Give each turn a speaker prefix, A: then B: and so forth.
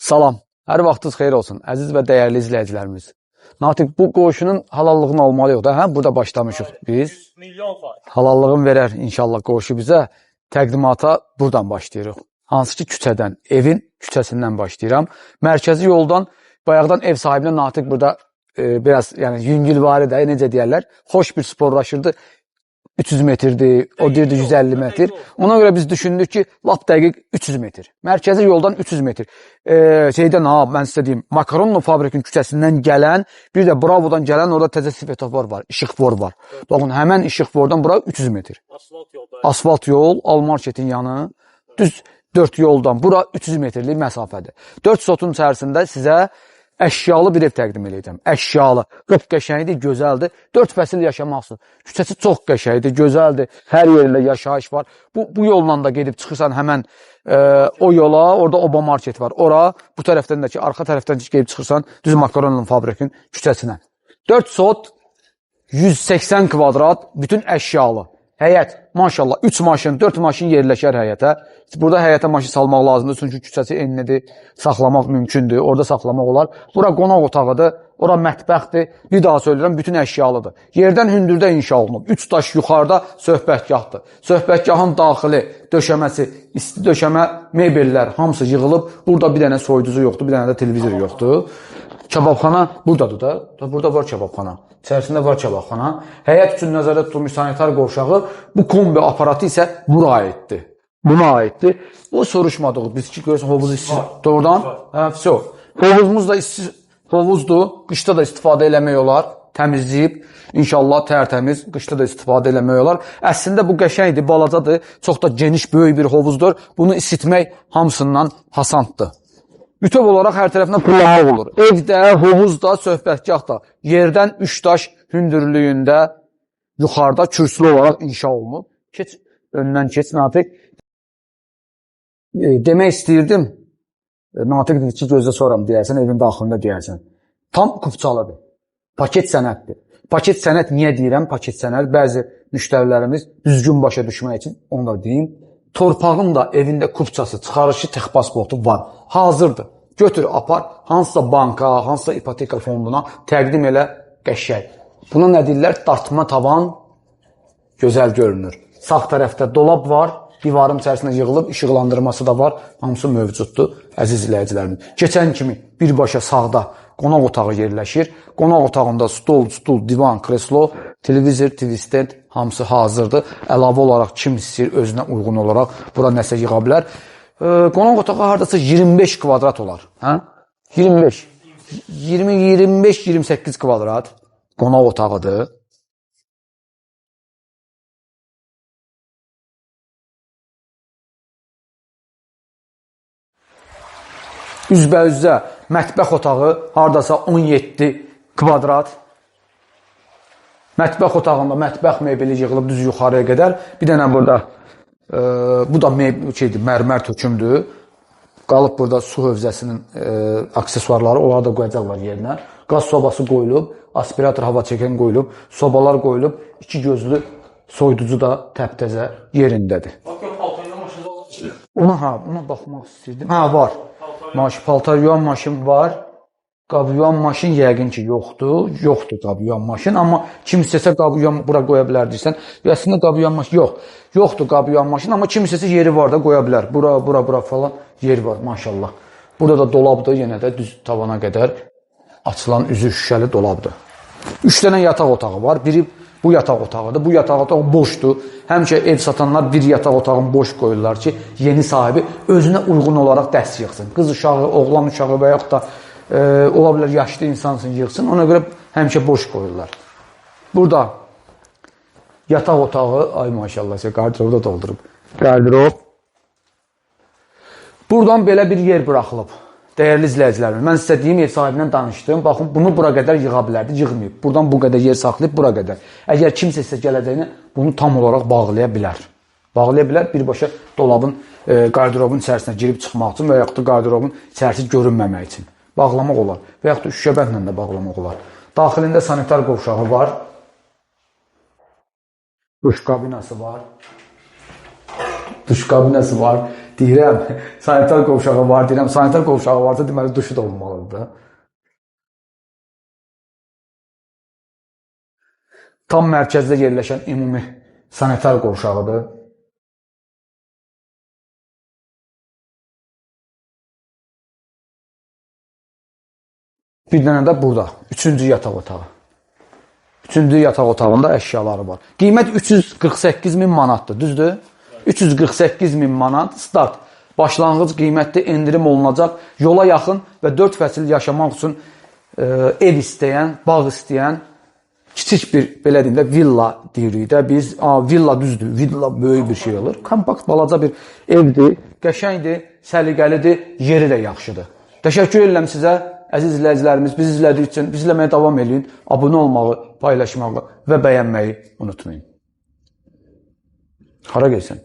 A: Salam, hər vaxtınız xeyir olsun, əziz və dəyərli izləyicilərimiz. Natiq, bu qoşunun halallığını almalıyıq da, hə? Burada başlamışıq biz. Halallığını verər inşallah qoşu bizə. Təqdimata buradan başlayırıq. Hansı ki, küçədən, evin küçəsindən başlayıram. Mərkəzi yoldan, bayaqdan ev sahibinə Natiq burada biraz, yəni yüngülvari də, necə deyərlər, xoş bir sporlaşırdı. 300 metrdir, o deyirdi 150 metr. Ona görə biz düşündük ki, lap dəqiq 300 metr. Mərkəzi yoldan 300 metr. Şeydən, mən sizə deyim, Makaronlu fabrikin küçəsindən gələn, bir də Bravodan gələn, orada təzə svetofor var, işıqfor var. Baxın, həmən işıqfordan bura 300 metr. Asfalt yol, Almarketin yanı, düz 4 yoldan, bura 300 metrlik məsafədir. 4 sotun içərisində sizə əşyalı bir ev təqdim edəcəm. Əşyalı. Çox qəşəngdir, gözəldir. 4 fəsil yaşamaqsın. Küçəsi çox qəşəngdir, gözəldir. Hər yerində yaşayış var. Bu yolla da gedib çıxırsan həmən o yola, orada Oba market var. Ora, bu tərəfdən də ki, arxa tərəfdən gedib çıxırsan düz Makaronlu fabrikin küçəsinə. 4 sot, 180 kvadrat, bütün əşyalı. Həyət, maşallah, 3 maşın, 4 maşın yerləşər həyətə. Burada həyətə maşın salmaq lazımdır, çünki küçəsi enlidir, saxlamaq mümkündür, orada saxlamaq olar. Bura qonaq otağıdır, ora mətbəxdir, bir daha söylürəm, bütün əşyalıdır. Yerdən hündürdə inşa olunub, 3 daş yuxarıda söhbətgahdır. Söhbətgahın daxili döşəməsi, isti döşəmə, mebellər, hamısı yığılıb. Burada bir dənə soyuducu yoxdur, bir dənə də televizor yoxdur. Kebabxana buradadır da, burada var kebabxana. İçərisində var kebabxana. Həyət üçün nəzərdə tutulmuş sanitar qovşağı, bu kombi aparatı isə buna aiddir. Buna aiddir. O soruşmadıq. Biz ki, görürsən, hovuz işsiz. Doğrudan? Hə, hovuzumuz da işsiz hovuzdur. Qışda da istifadə eləmək olar. Təmizləyib, inşallah tərtəmiz, qışda da istifadə eləmək olar. Əslində bu qəşəngdir, balacadır. Çox da geniş, böyük bir hovuzdur. Bunu isitmək hamısından hasanddır. Bütöv olaraq hər tərəfindən pullamaq olur. Evdə, hovuzda, söhbətgahda, yerdən 3 daş hündürlüyündə yuxarıda kürsülü olaraq inşa olunub. Keç, öndən keç, Natiq. Demək istəyirdim, Natiq dedi ki, gözlə soram deyərsən, evin daxilində deyərsən. Tam kupçalıdır. Paket sənətdir. Paket sənət niyə deyirəm? Paket sənət bəzi müştərilərimiz düzgün başa düşmək üçün onu da deyim. Torpağın da evində kupçası, çıxarışı, tex pasportu var. Hazırdır. Götür, apar, hansısa banka, hansısa ipoteka fonduna təqdim elə qəşəng. Buna nə deyirlər? Dartma tavan gözəl görünür. Sağ tərəfdə dolab var, divarın içərisində yığılıb, işıqlandırması da var. Hamısı mövcuddur, əziz izləyicilərimiz. Keçən kimi birbaşa sağda qonaq otağı yerləşir. Qonaq otağında stol, divan, kreslo, televizor, TV stand hamısı hazırdır. Əlavə olaraq kim istəyir, özünə uyğun olaraq bura nəsə yığa bilər. Qonaq otağı haradasa 25 kvadrat olar. 25-28 kvadrat qonaq otağıdır. Üzbə-üzə mətbəx otağı haradasa 17 kvadrat. Mətbəx otağında mətbəx mebeli yığılıb düz yuxarıya qədər. Bir dənə burada, bu da mərmər tökümdür. Qalıb burada su hövzəsinin aksesuarları, onları da qoyacaqlar yerinə. Qaz sobası qoyulub, aspirator hava çəkən qoyulub, sobalar qoyulub, 2 gözlü soyuducu da təptəzə yerindədir. Ona baxmaq istəyirdim. Var. Paltar yuyan maşın var. Qab yuyan maşın yəqin ki, yoxdur. Yoxdur qab yuyan maşın. Amma kim istəsə qab yuyan bura qoya bilər deyirsən. Əslində qab yuyan maşın yoxdur qab yuyan maşın. Amma kim istəsə yeri var da qoya bilər. Bura falan yeri var maşallah. Burada da dolabdır. Yenə də düz tavana qədər açılan üzü şüşəli dolabdır. 3 dənə yataq otağı var. Biri bu yataq otağıdır. Bu yataq otağı boşdur. Həmişə ev satanlar bir yataq otağını boş qoyurlar ki, yeni sahibi özünə uyğun olaraq dərs yığsın. Qız uşağı, oğlan uşağı və yaxud da ola bilər yaşlı insansın yığsın. Ona görə həmişə boş qoyurlar. Burada yataq otağı, ay maşallah, qardirobu da doldurub. Qardirob. Buradan belə bir yer buraxılıb. Dəyərli izləyicilərim, mən sizə deyim, ev sahibindən danışdım. Baxın, bunu bura qədər yığa bilərdi, yığmayıb. Buradan bu qədər yer saxlayıb, bura qədər. Əgər kimsə isə gələcəyini bunu tam olaraq bağlaya bilər. Bağlaya bilər, birbaşa dolabın, qardirobun içərisinə girib çıxmaq üçün və yaxud da qardirobun içərisi görünməmək üçün. Bağlamaq olar və yaxud da şüşəbəndlə də bağlamaq olar. Daxilində sanitar qovşağı var. Duş kabinası var. deyirəm, sanitar qovşağı var deyirəm, sanitar qovşağı varsa deməli duşu da olmalıdır da. Tam mərkəzdə yerləşən ümumi sanitar qovşağıdır. Bir dənə də burada, 3-cü yataq otağı. 3-cü yataq otağında əşyaları var. Qiymət 348 min manatdır, düzdür? 348 min manat start. Başlanğıc qiymətdə endirim olunacaq. Yola yaxın və 4 fəsil yaşamaq üçün ev istəyən, bağ istəyən, kiçik bir, belə deyim də, villa deyirik də. Biz, villa düzdür, villa böyük bir şey olur. Kompakt, balaca bir evdir, qəşəngdir, səliqəlidir, yeri də yaxşıdır. Təşəkkür edirəm sizə, əziz izləyicilərimiz. Biz izlədiyi üçün, biz izləməyə davam edin. Abunə olmağı, paylaşmağı və bəyənməyi unutmayın. Hara gəlsən?